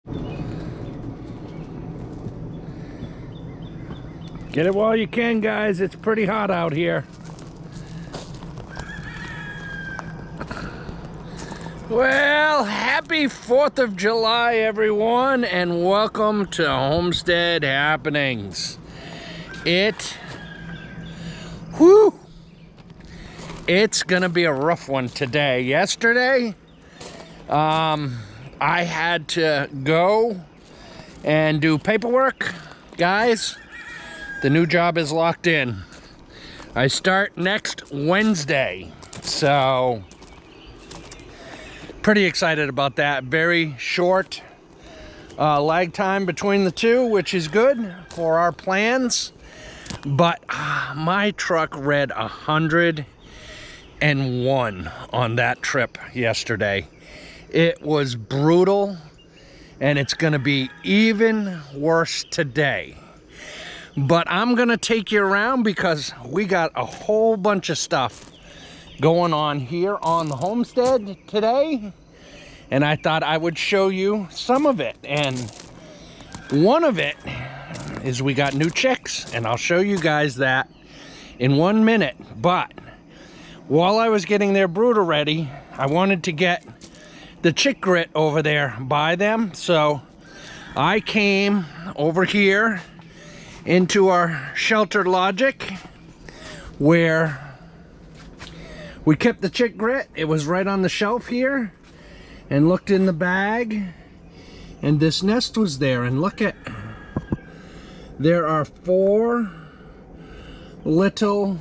Get it while you can, guys. It's pretty hot out here. Well, happy 4th of July, everyone, and welcome to Homestead Happenings. It's gonna be a rough one today. Yesterday, I had to go and do paperwork. Guys, the new job is locked in. I start next Wednesday, so pretty excited about that. Very short lag time between the two, which is good for our plans. But my truck read 101 on that trip yesterday. It was brutal, and it's gonna be even worse today. But I'm gonna take you around because we got a whole bunch of stuff going on here on the homestead today, and I thought I would show you some of it. And one of it is we got new chicks, and I'll show you guys that in 1 minute. But while I was getting their brooder ready, I wanted to get the chick grit over there by them, so I came over here into our shelter logic where we kept the chick grit. It was right on the shelf here, and looked in the bag, and this nest was there. And look at, there are 4 little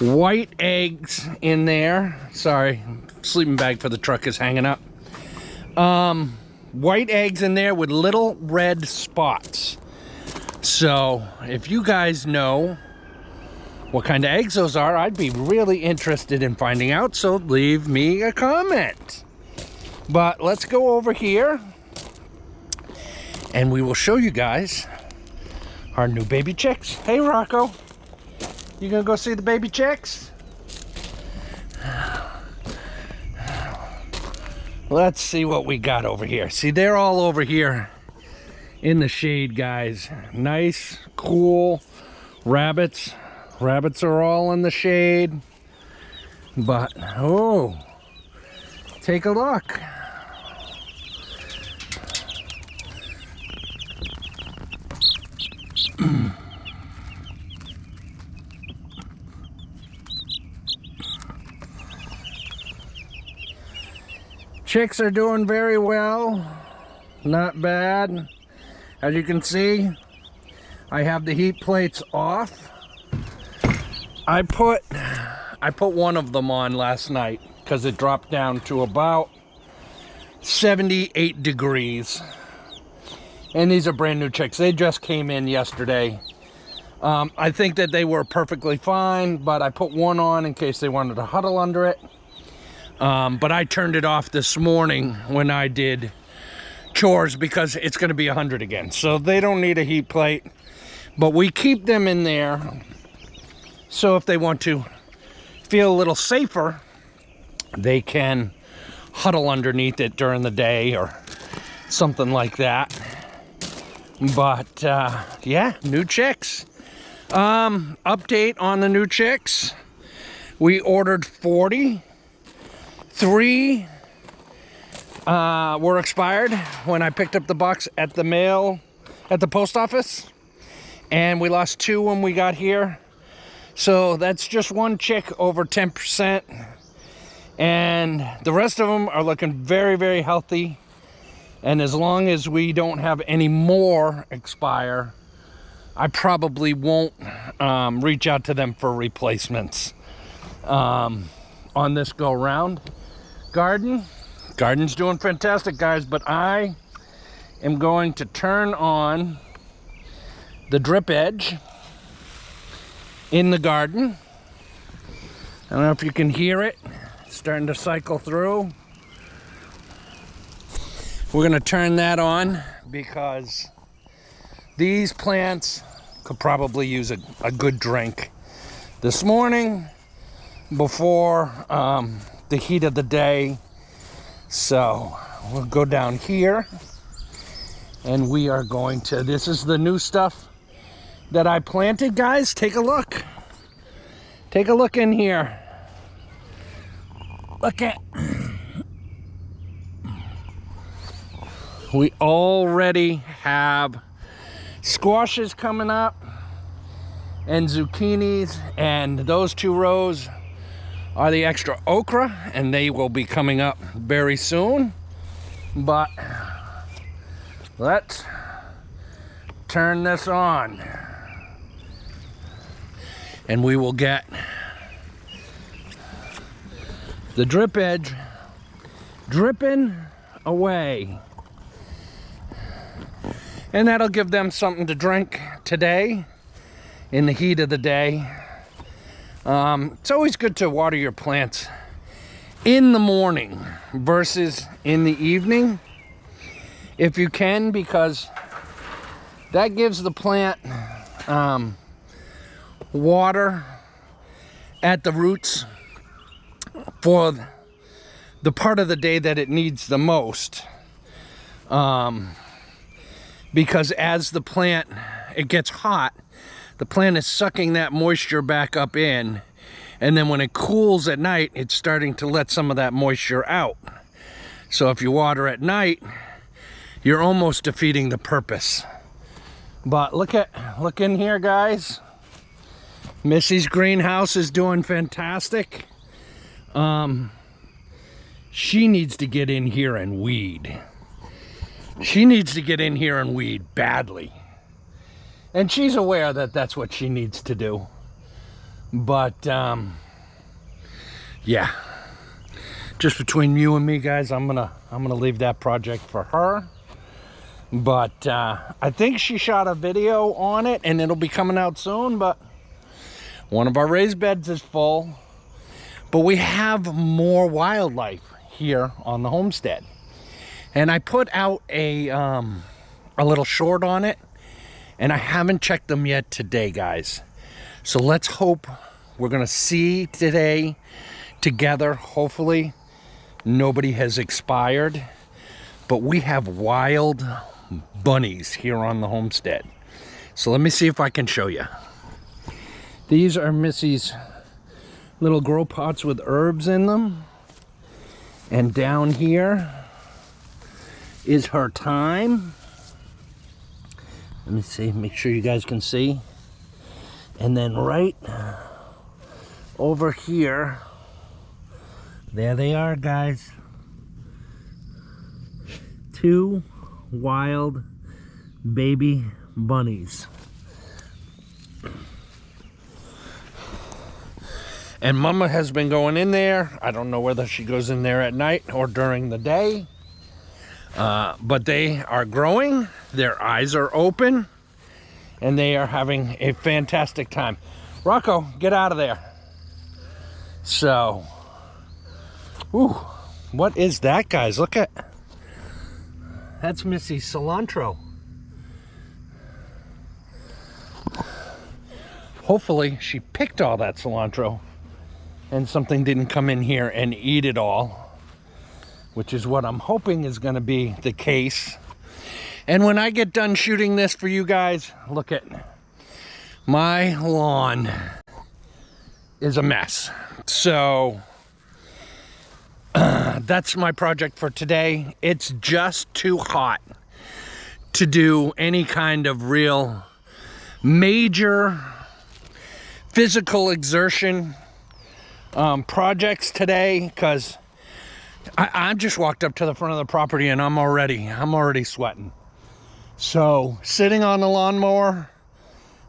white eggs in there. Sorry, sleeping bag for the truck is hanging up. White eggs in there with little red spots. So if you guys know what kind of eggs those are, I'd be really interested in finding out, so leave me a comment. But let's go over here and we will show you guys our new baby chicks. Hey Rocco, you gonna go see the baby chicks? Let's see what we got over here. See, they're all over here in the shade, guys. Nice, cool rabbits. Rabbits are all in the shade. But, oh, take a look. Chicks are doing very well. Not bad. As you can see, I have the heat plates off. I put one of them on last night because it dropped down to about 78 degrees. And these are brand new chicks. They just came in yesterday. I think that they were perfectly fine, but I put one on in case they wanted to huddle under it. But I turned it off this morning when I did chores because it's going to be 100 again. So they don't need a heat plate, but we keep them in there. So if they want to feel a little safer, they can huddle underneath it during the day or something like that. But yeah, new chicks. Update on the new chicks. We ordered 40. 3 were expired when I picked up the box at the mail, at the post office. And we lost 2 when we got here. So that's just 1 chick over 10%. And the rest of them are looking very, very healthy. And as long as we don't have any more expire, I probably won't reach out to them for replacements on this go round. Garden's doing fantastic, guys, but I am going to turn on the drip edge in the garden. I don't know if you can hear it. It's starting to cycle through. We're gonna turn that on because these plants could probably use a good drink this morning before the heat of the day. So we'll go down here, and we are going to, this is the new stuff that I planted, guys. Take a look. Take a look in here. Look at, we already have squashes coming up and zucchinis, and those 2 rows are the extra okra, and they will be coming up very soon. But let's turn this on, and we will get the drip edge dripping away, and that'll give them something to drink today in the heat of the day. It's always good to water your plants in the morning versus in the evening if you can, because that gives the plant water at the roots for the part of the day that it needs the most. Because as the plant, it gets hot, the plant is sucking that moisture back up in, and then when it cools at night, it's starting to let some of that moisture out. So if you water at night, you're almost defeating the purpose. But look in here, guys. Missy's greenhouse is doing fantastic. She needs to get in here and weed. She needs to get in here and weed badly. And she's aware that that's what she needs to do. But, yeah. Just between you and me, guys, I'm gonna leave that project for her. But, I think she shot a video on it, and it'll be coming out soon, but one of our raised beds is full. But we have more wildlife here on the homestead. And I put out a little short on it, and I haven't checked them yet today, guys. So let's hope we're gonna see today together. Hopefully nobody has expired, but we have wild bunnies here on the homestead. So let me see if I can show you. These are Missy's little grow pots with herbs in them. And down here is her thyme. Let me see, make sure you guys can see. And then right over here, there they are, guys. 2 wild baby bunnies. And Mama has been going in there. I don't know whether she goes in there at night or during the day. But they are growing. Their eyes are open. And they are having a fantastic time. Rocco, get out of there. So, ooh, what is that, guys? Look at, that's Missy's cilantro. Hopefully she picked all that cilantro and something didn't come in here and eat it all, which is what I'm hoping is going to be the case. And when I get done shooting this for you guys, look at my lawn is a mess. So that's my project for today. It's just too hot to do any kind of real major physical exertion projects today, because I just walked up to the front of the property and I'm already sweating. So sitting on the lawnmower,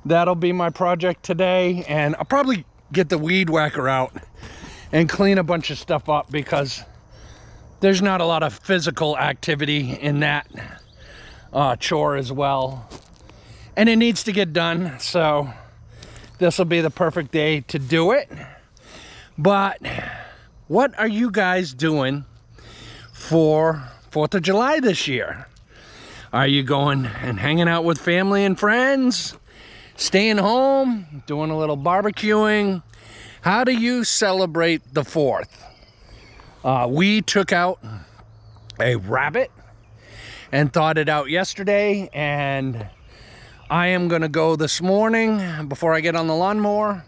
that'll be my project today. And I'll probably get the weed whacker out and clean a bunch of stuff up, because there's not a lot of physical activity in that chore as well. And it needs to get done. So this will be the perfect day to do it. But what are you guys doing for 4th of July this year? Are you going and hanging out with family and friends? Staying home? Doing a little barbecuing? How do you celebrate the 4th? We took out a rabbit and thawed it out yesterday, and I am gonna go this morning before I get on the lawnmower,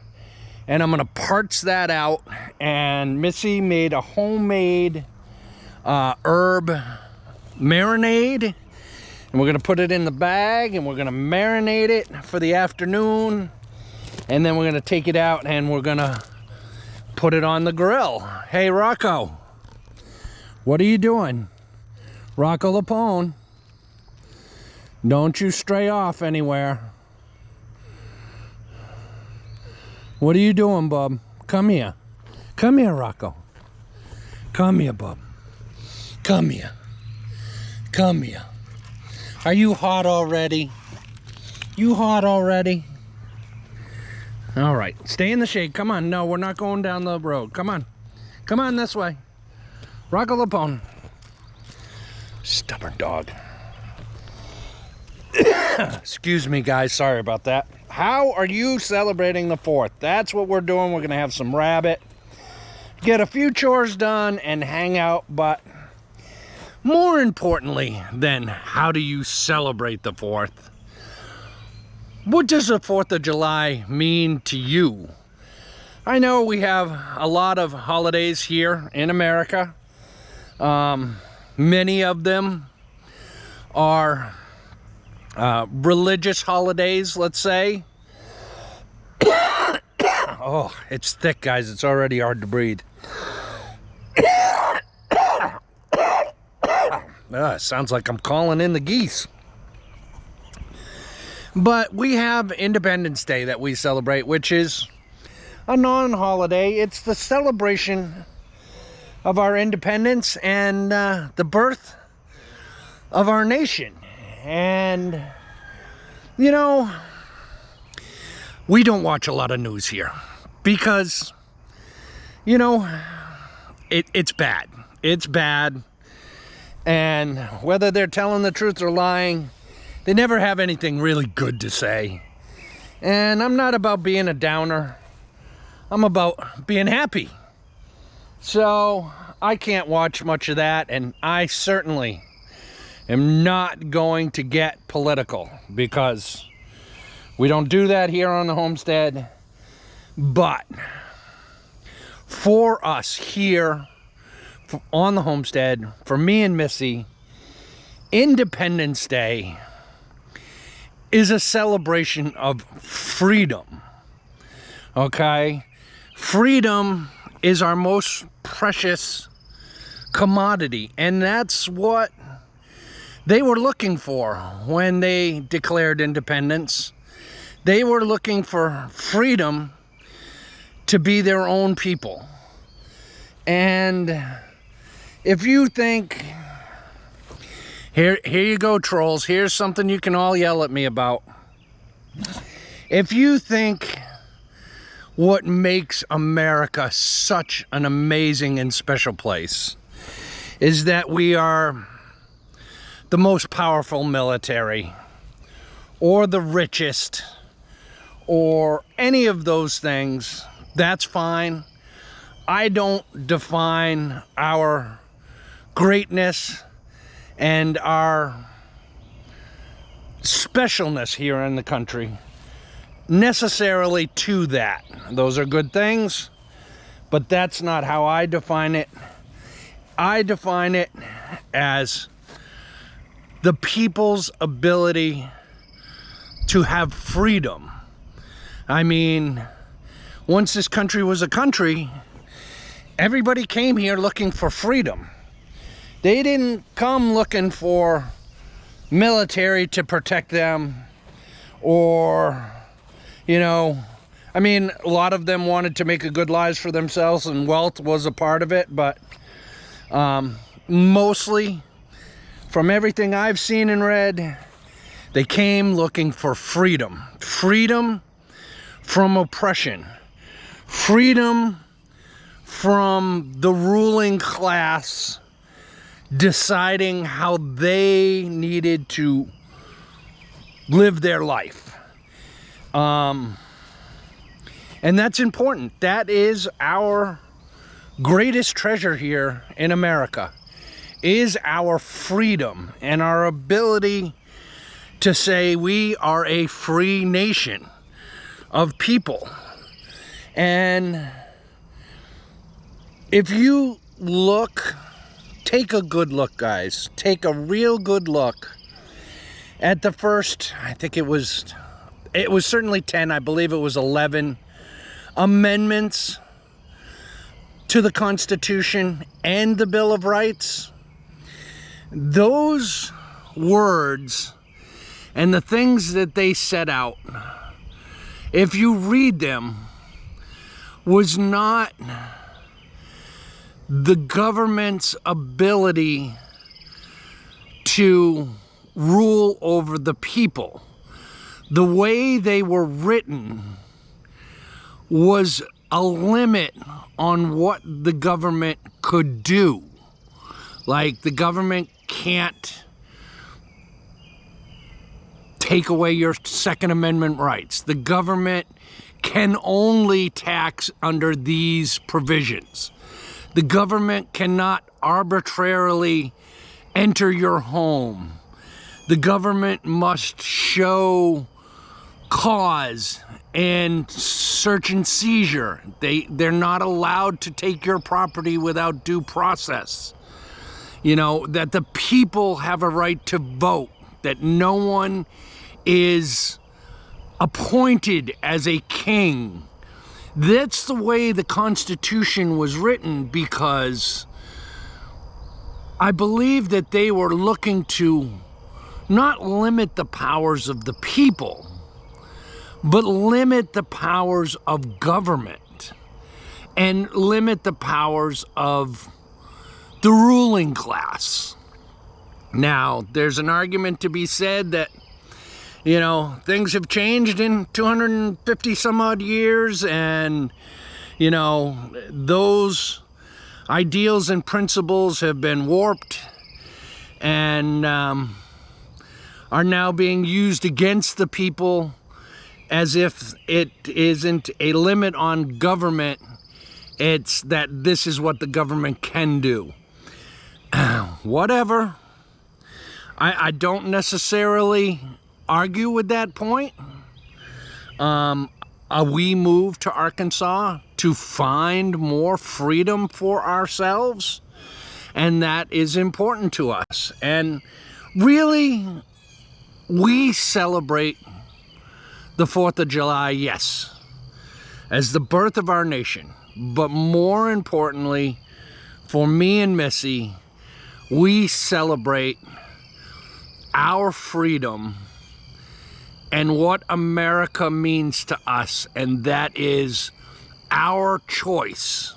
and I'm gonna parch that out. And Missy made a homemade herb marinade, and we're gonna put it in the bag and we're gonna marinate it for the afternoon, and then we're gonna take it out and we're gonna put it on the grill. Hey Rocco, what are you doing? Rocco Lapone, don't you stray off anywhere. What are you doing, bub? Come here. Come here, Rocco. Come here, bub. Come here. Come here. Are you hot already? You hot already? All right, stay in the shade. Come on. No, we're not going down the road. Come on. Come on this way. Rocco Lapone. Stubborn dog. Excuse me, guys. Sorry about that. How are you celebrating the 4th? That's what we're doing. We're going to have some rabbit, get a few chores done, and hang out. But more importantly than how do you celebrate the 4th, what does the 4th of July mean to you? I know we have a lot of holidays here in America. Many of them are religious holidays, let's say. Oh, it's thick, guys. It's already hard to breathe. Sounds like I'm calling in the geese. But we have Independence Day that we celebrate, which is a non-holiday. It's the celebration of our independence and the birth of our nation. And, you know, we don't watch a lot of news here because, you know, it's bad. It's bad. And whether they're telling the truth or lying, they never have anything really good to say. And I'm not about being a downer. I'm about being happy. So I can't watch much of that, and I certainly am not going to get political because we don't do that here on the homestead. But for us here on the homestead, for me and Missy, Independence Day is a celebration of freedom. Okay? Freedom is our most precious commodity, and that's what they were looking for when they declared independence. They were looking for freedom to be their own people. And if you think, here you go, trolls, here's something you can all yell at me about. If you think what makes America such an amazing and special place is that we are the most powerful military, or the richest, or any of those things, that's fine. I don't define our greatness and our specialness here in the country necessarily to that. Those are good things, but that's not how I define it. I define it as the people's ability to have freedom. I mean, once this country was a country, everybody came here looking for freedom. They didn't come looking for military to protect them, or, you know, I mean, a lot of them wanted to make a good lives for themselves, and wealth was a part of it, but mostly, from everything I've seen and read, they came looking for freedom. Freedom from oppression. Freedom from the ruling class deciding how they needed to live their life. And that's important. That is our greatest treasure here in America, is our freedom and our ability to say we are a free nation of people. And if you look, take a good look, guys. Take a real good look at the first, I think it was certainly 10, I believe it was 11 amendments to the Constitution and the Bill of Rights. Those words and the things that they set out, if you read them, was not the government's ability to rule over the people. The way they were written was a limit on what the government could do. Like, the government can't take away your Second Amendment rights. The government can only tax under these provisions. The government cannot arbitrarily enter your home. The government must show cause and search and seizure. They're not allowed to take your property without due process. You know, that the people have a right to vote, that no one is appointed as a king. That's the way the Constitution was written, because I believe that they were looking to not limit the powers of the people, but limit the powers of government and limit the powers of the ruling class. Now, there's an argument to be said that, you know, things have changed in 250 some odd years, and, you know, those ideals and principles have been warped and are now being used against the people, as if it isn't a limit on government, it's that this is what the government can do. Whatever. I don't necessarily argue with that point. We moved to Arkansas to find more freedom for ourselves, and that is important to us. And really, we celebrate the 4th of July, yes, as the birth of our nation. But more importantly, for me and Missy, we celebrate our freedom and what America means to us, and that is our choice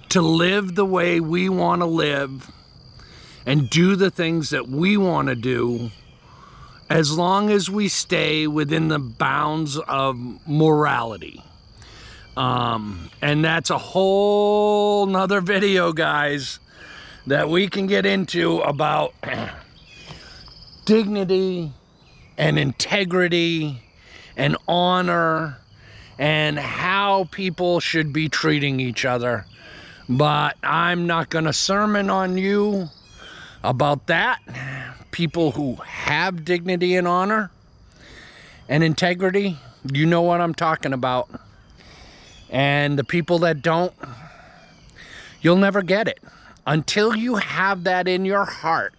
to live the way we want to live and do the things that we want to do, as long as we stay within the bounds of morality. And that's a whole nother video, guys, that we can get into about dignity and integrity and honor and how people should be treating each other. But I'm not going to sermon on you about that. People who have dignity and honor and integrity, you know what I'm talking about. And the people that don't, you'll never get it. Until you have that in your heart,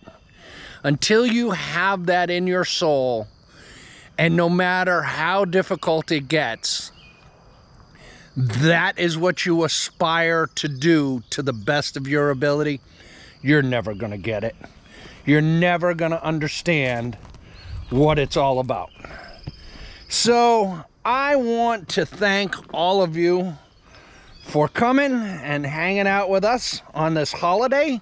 until you have that in your soul, and no matter how difficult it gets, that is what you aspire to do to the best of your ability, you're never going to get it. You're never going to understand what it's all about. So I want to thank all of you for coming and hanging out with us on this holiday.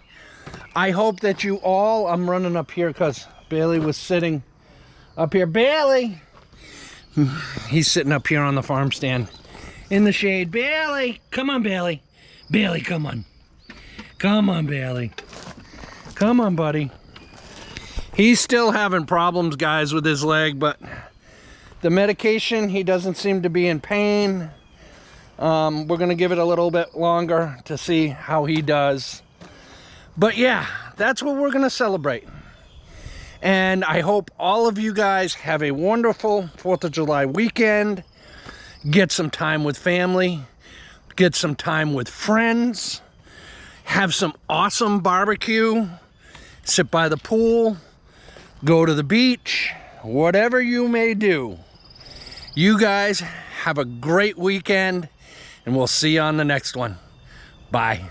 I hope that you all, I'm running up here because Bailey was sitting up here. Bailey! He's sitting up here on the farm stand in the shade. Bailey! Come on, Bailey. Bailey, come on. Come on, Bailey. Come on, buddy. He's still having problems, guys, with his leg, but the medication, he doesn't seem to be in pain. We're going to give it a little bit longer to see how he does. But yeah, that's what we're gonna celebrate. And I hope all of you guys have a wonderful 4th of July weekend. Get some time with family, get some time with friends, have some awesome barbecue, sit by the pool, go to the beach, whatever you may do. You guys have a great weekend, and we'll see you on the next one. Bye.